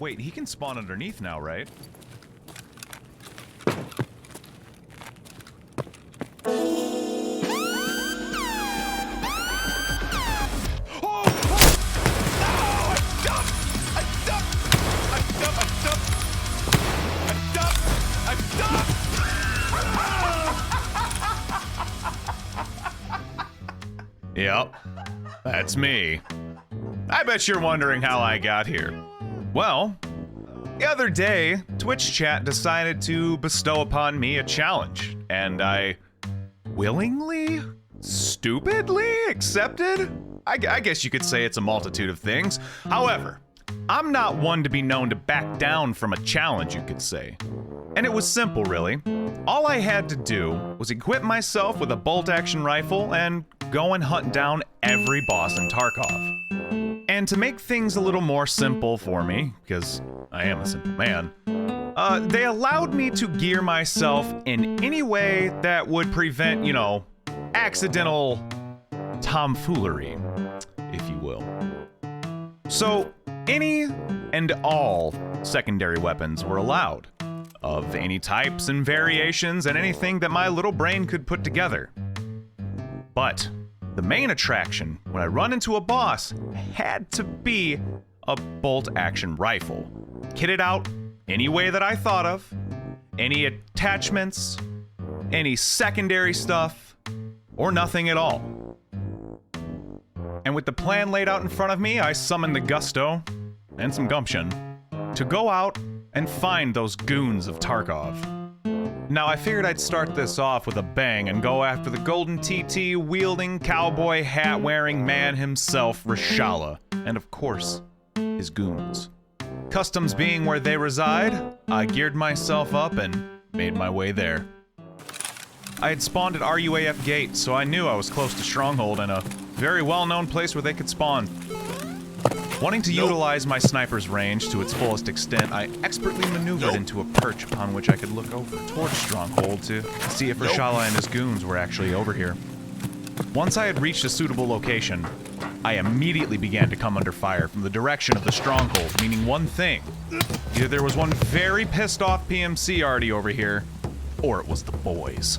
Wait, he can spawn underneath now, right? Yep, that's me. I bet you're wondering how I got here. Well, the other day, Twitch chat decided to bestow upon me a challenge, and I willingly, stupidly accepted? I guess you could say it's a multitude of things. However, I'm not one to be known to back down from a challenge, you could say. And it was simple, really. All I had to do was equip myself with a bolt-action rifle and go and hunt down every boss in Tarkov. And to make things a little more simple for me, because I am a simple man, they allowed me to gear myself in any way that would prevent, you know, accidental tomfoolery, if you will. So, any and all secondary weapons were allowed, of any types and variations and anything that my little brain could put together. But the main attraction when I run into a boss had to be a bolt-action rifle. Kitted out any way that I thought of, any attachments, any secondary stuff, or nothing at all. And with the plan laid out in front of me, I summoned the gusto, and some gumption, to go out and find those goons of Tarkov. Now, I figured I'd start this off with a bang and go after the golden TT wielding, cowboy hat wearing man himself, Rashala, and of course, his goons. Customs being where they reside, I geared myself up and made my way there. I had spawned at RUAF Gate, so I knew I was close to Stronghold and a very well-known place where they could spawn. Wanting to utilize my sniper's range to its fullest extent, I expertly maneuvered into a perch upon which I could look over towards Stronghold to see if Rashala and his goons were actually over here. Once I had reached a suitable location, I immediately began to come under fire from the direction of the Stronghold, meaning one thing. Either there was one very pissed off PMC already over here, or it was the boys.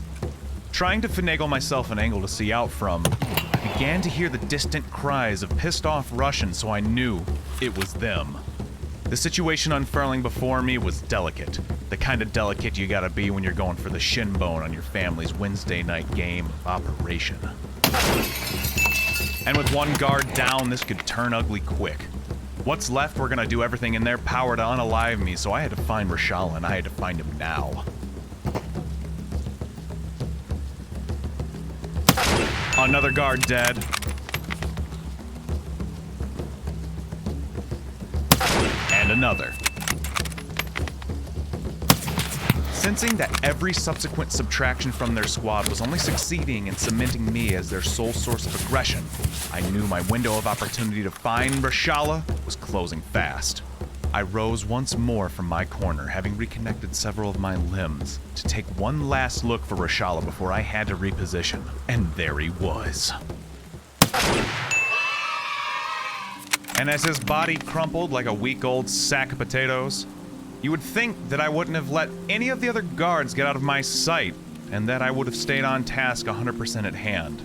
Trying to finagle myself an angle to see out from, I began to hear the distant cries of pissed off Russians, so I knew it was them. The situation unfurling before me was delicate. The kind of delicate you gotta be when you're going for the shin bone on your family's Wednesday night game of Operation. And with one guard down, this could turn ugly quick. What's left were gonna do everything in their power to unalive me, so I had to find Rashala, and I had to find him now. Another guard dead. And another. Sensing that every subsequent subtraction from their squad was only succeeding in cementing me as their sole source of aggression, I knew my window of opportunity to find Rashala was closing fast. I rose once more from my corner, having reconnected several of my limbs, to take one last look for Rashala before I had to reposition. And there he was. And as his body crumpled like a week-old sack of potatoes, you would think that I wouldn't have let any of the other guards get out of my sight, and that I would have stayed on task 100% at hand.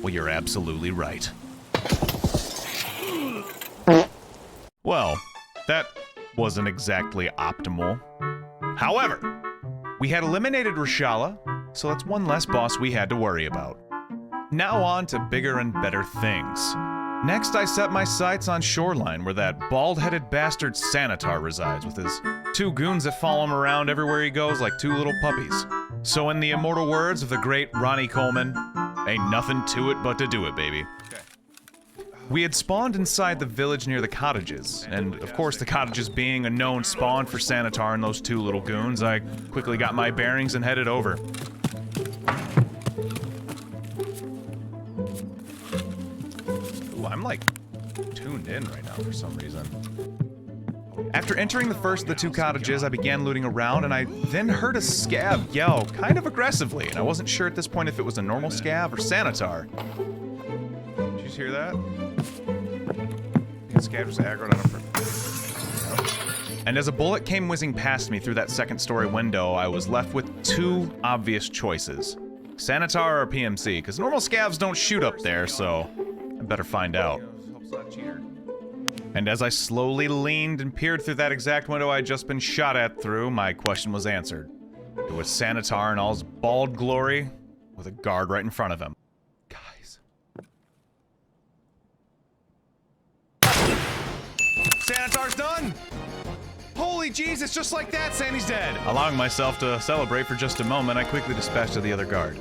Well, you're absolutely right. Well, that wasn't exactly optimal. However, we had eliminated Rashala, so that's one less boss we had to worry about. Now on to bigger and better things. Next, I set my sights on Shoreline, where that bald-headed bastard Sanitar resides with his two goons that follow him around everywhere he goes like two little puppies. So in the immortal words of the great Ronnie Coleman, ain't nothing to it but to do it, baby. We had spawned inside the village near the cottages, and of course the cottages being a known spawn for Sanitar and those two little goons, I quickly got my bearings and headed over. Ooh, I'm like tuned in right now for some reason. After entering the first of the two cottages, I began looting around, and I then heard a scab yell kind of aggressively, and I wasn't sure at this point if it was a normal scab or Sanitar. Did you hear that? The scab was aggroed on him for... And as a bullet came whizzing past me through that second-story window, I was left with two obvious choices. Sanitar or PMC, because normal scavs don't shoot up there, so I better find out. And as I slowly leaned and peered through that exact window I'd just been shot at through, my question was answered. It was Sanitar in all his bald glory, with a guard right in front of him. Guys. Sanitar's done! Holy Jesus, just like that, Sandy's dead! Allowing myself to celebrate for just a moment, I quickly dispatched to the other guard.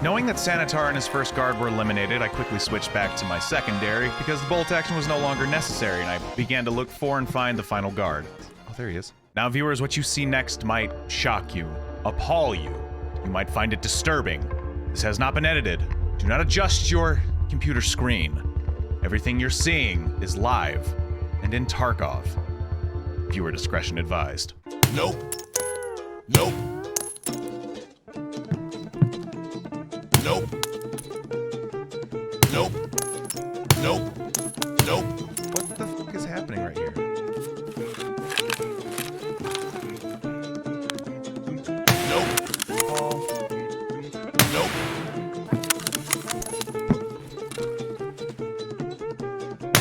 Knowing that Sanitar and his first guard were eliminated, I quickly switched back to my secondary because the bolt action was no longer necessary, and I began to look for and find the final guard. Oh, there he is. Now, viewers, what you see next might shock you, appall you. You might find it disturbing. This has not been edited. Do not adjust your computer screen. Everything you're seeing is live and in Tarkov. Viewer discretion advised. Nope. Nope. Nope. Nope. Nope. Nope. What the fuck is happening right here? Nope. Nope.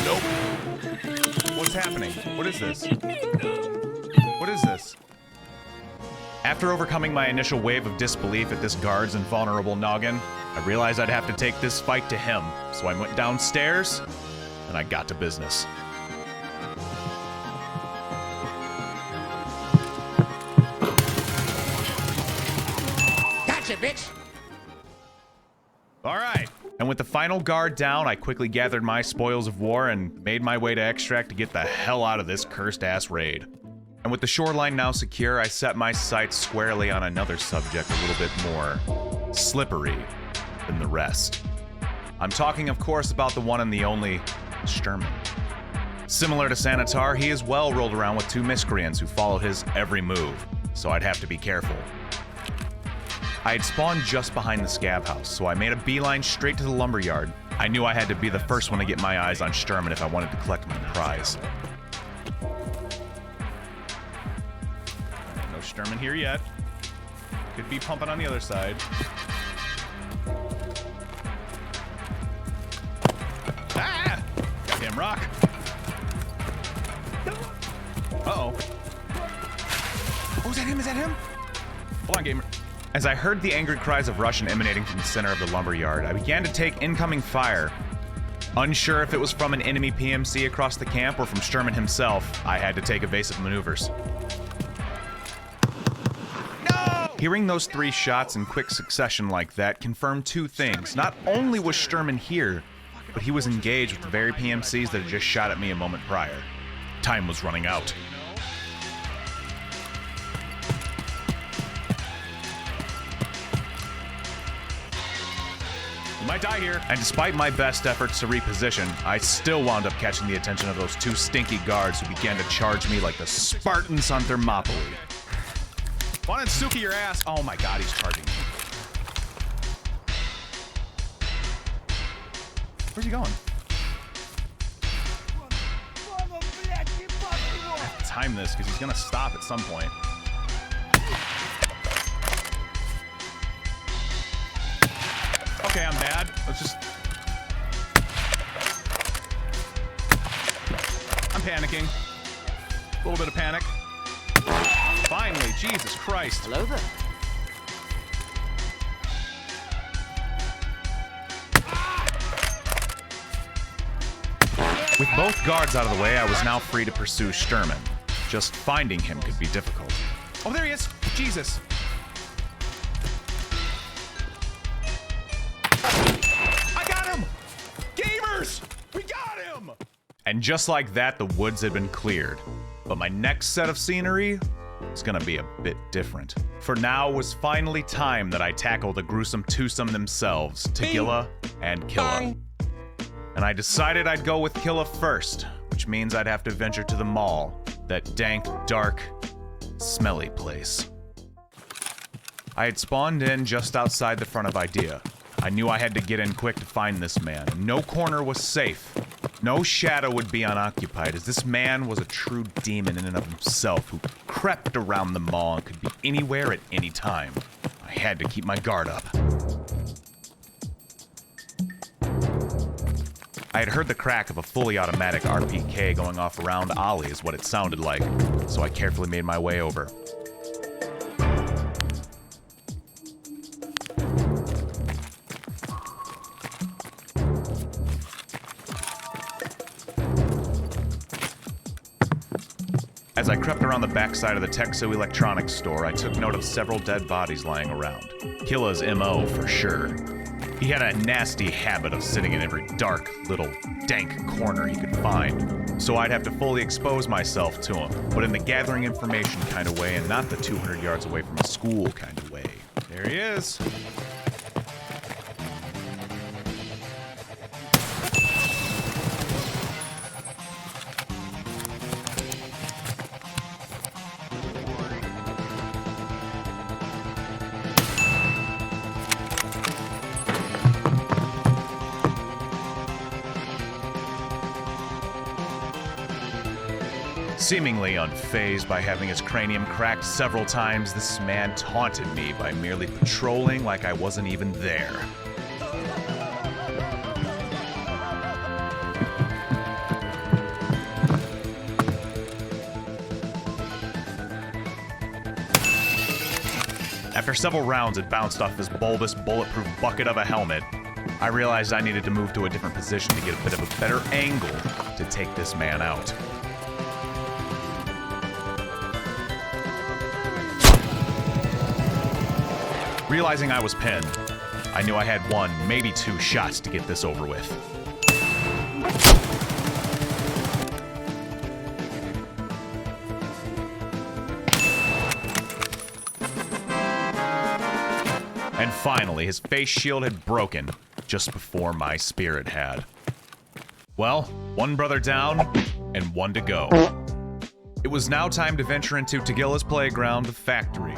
Nope. What's happening? What is this? What is this? After overcoming my initial wave of disbelief at this guard's invulnerable noggin, I realized I'd have to take this fight to him, so I went downstairs, and I got to business. Gotcha, bitch! Alright, and with the final guard down, I quickly gathered my spoils of war and made my way to Extract to get the hell out of this cursed-ass raid. And with the shoreline now secure, I set my sights squarely on another subject a little bit more slippery than the rest. I'm talking, of course, about the one and the only Sherman. Similar to Sanitar, he as well rolled around with two miscreants who followed his every move, so I'd have to be careful. I had spawned just behind the scav house, so I made a beeline straight to the lumberyard. I knew I had to be the first one to get my eyes on Sherman if I wanted to collect my prize. No Sherman here yet. Could be pumping on the other side. Ah! Goddamn rock. Uh-oh. Oh, is that him? Is that him? Hold on, gamer. As I heard the angry cries of Russian emanating from the center of the lumberyard, I began to take incoming fire. Unsure if it was from an enemy PMC across the camp or from Sherman himself, I had to take evasive maneuvers. No! Hearing those three shots in quick succession like that confirmed two things. Not only was Sherman here, but he was engaged with the very PMCs that had just shot at me a moment prior. Time was running out. You might die here. And despite my best efforts to reposition, I still wound up catching the attention of those two stinky guards who began to charge me like the Spartans on Thermopylae. Wanted Suki your ass. Oh my god, he's charging me. Where's he going? I have to time this because he's gonna stop at some point. Okay, I'm bad. Let's just... I'm panicking. A little bit of panic. Finally, Jesus Christ. Hello there. With both guards out of the way, I was now free to pursue Sherman. Just finding him could be difficult. Oh, there he is! Jesus! I got him! Gamers! We got him! And just like that, the woods had been cleared. But my next set of scenery is gonna be a bit different. For now was finally time that I tackle the gruesome twosome themselves, Tequila and Gilla. And I decided I'd go with Gilla first, which means I'd have to venture to the mall, that dank, dark, smelly place. I had spawned in just outside the front of Idea. I knew I had to get in quick to find this man. No corner was safe. No shadow would be unoccupied, as this man was a true demon in and of himself who crept around the mall and could be anywhere at any time. I had to keep my guard up. I had heard the crack of a fully automatic RPK going off around Ollie is what it sounded like, so I carefully made my way over. As I crept around the backside of the Texo Electronics store, I took note of several dead bodies lying around. Gilla's MO for sure. He had a nasty habit of sitting in every dark, little, dank corner he could find, so I'd have to fully expose myself to him, but in the gathering information kind of way and not the 200 yards away from a school kind of way. There he is. Seemingly unfazed by having his cranium cracked several times, this man taunted me by merely patrolling like I wasn't even there. After several rounds had bounced off his bulbous, bulletproof bucket of a helmet, I realized I needed to move to a different position to get a bit of a better angle to take this man out. Realizing I was pinned, I knew I had one, maybe two shots to get this over with. And finally, his face shield had broken just before my spirit had. Well, one brother down and one to go. It was now time to venture into Tequila's playground, the factory.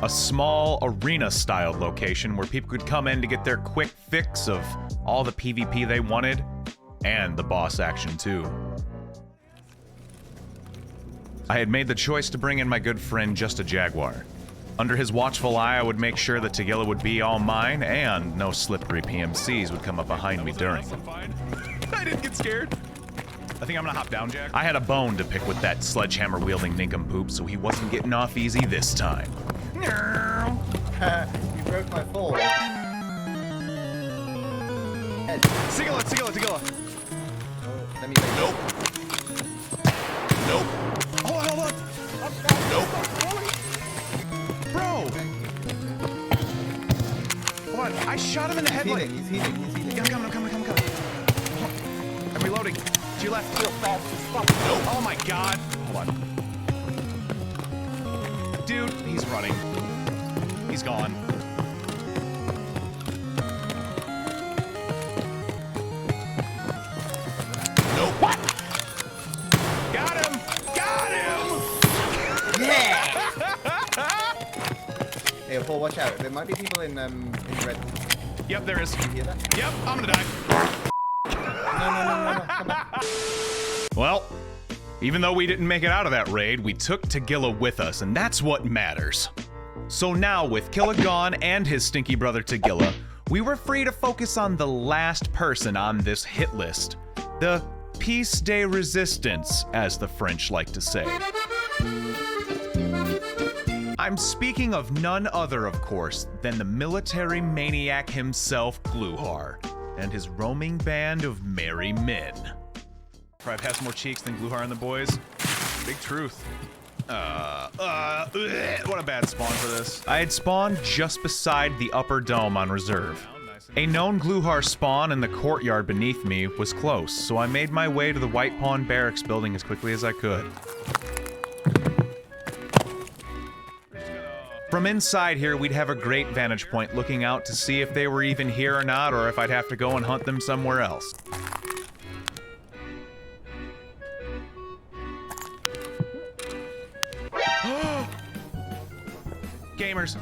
A small arena-styled location where people could come in to get their quick fix of all the PvP they wanted, and the boss action too. I had made the choice to bring in my good friend Just a Jaguar. Under his watchful eye, I would make sure that Tequila would be all mine, and no slippery PMCs would come up behind me during. I didn't get scared. I think I'm gonna hop down, Jack. I had a bone to pick with that sledgehammer-wielding nincompoop, so he wasn't getting off easy this time. You broke my fall. Tequila! Oh, let me Nope. Nope. Hold on! Nope. Bro! Hold on, I shot him in the head like... He's healing. Yeah, I'm coming. I'm reloading. To your left. Real fast as fuck. Nope. Oh my god. Hold on. Dude, he's running. He's gone. Nope. What? Got him! Yeah! Hey, Paul, watch out. There might be people in red. Yep, there is. You hear that? Yep, I'm gonna die. No. Come back. Well, even though we didn't make it out of that raid, we took Tequila with us, and that's what matters. So now, with Gilla gone and his stinky brother Tequila, we were free to focus on the last person on this hit list. The piece de resistance, as the French like to say. I'm speaking of none other, of course, than the military maniac himself, Gluhar, and his roaming band of merry men. I've had more cheeks than Gluhar and the boys. Big truth. What a bad spawn for this. I had spawned just beside the upper dome on reserve. A known Gluhar spawn in the courtyard beneath me was close, so I made my way to the White Pawn Barracks building as quickly as I could. From inside here, we'd have a great vantage point looking out to see if they were even here or not, or if I'd have to go and hunt them somewhere else.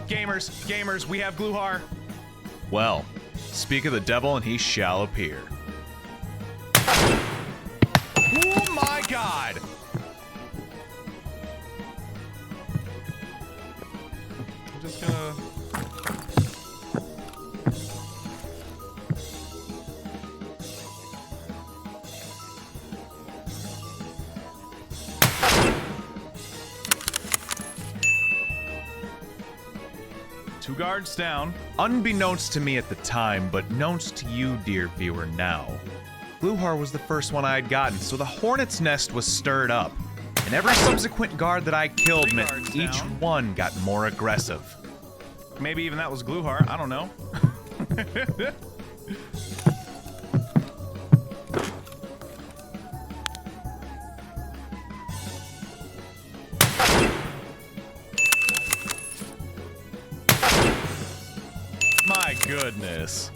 Gamers, we have Gluhar. Well, speak of the devil and he shall appear. Oh my god! I'm just gonna... Two guards down. Unbeknownst to me at the time, but knownst to you, dear viewer, now, Gluhar was the first one I had gotten, so the hornet's nest was stirred up. And every subsequent guard that I killed meant each one got more aggressive. Maybe even that was Gluhar, I don't know. My goodness.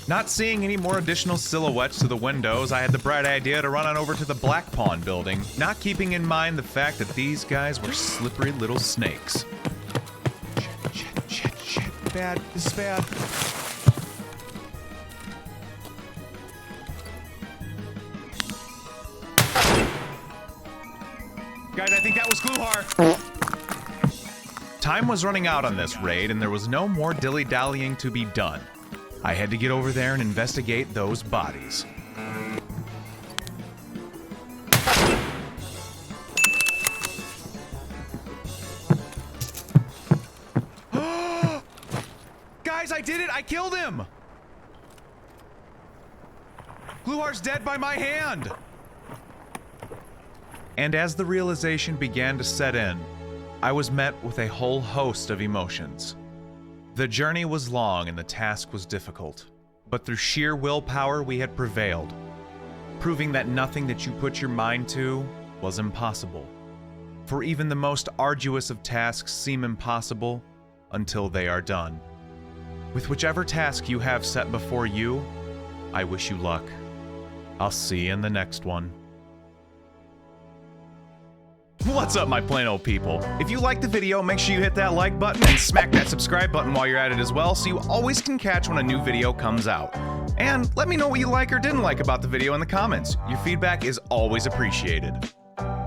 Not seeing any more additional silhouettes to the windows, I had the bright idea to run on over to the Black Pawn building, not keeping in mind the fact that these guys were slippery little snakes. Shit. Bad. This is bad. Guys, I think that was Gluhar. Time was running out on this raid, and there was no more dilly-dallying to be done. I had to get over there and investigate those bodies. Guys, I did it! I killed him! Gluhar's dead by my hand! And as the realization began to set in, I was met with a whole host of emotions. The journey was long and the task was difficult, but through sheer willpower we had prevailed, proving that nothing that you put your mind to was impossible. For even the most arduous of tasks seem impossible until they are done. With whichever task you have set before you, I wish you luck. I'll see you in the next one. What's up, my plain old people? If you liked the video, make sure you hit that like button and smack that subscribe button while you're at it as well, so you always can catch when a new video comes out. And let me know what you like or didn't like about the video in the comments. Your feedback is always appreciated.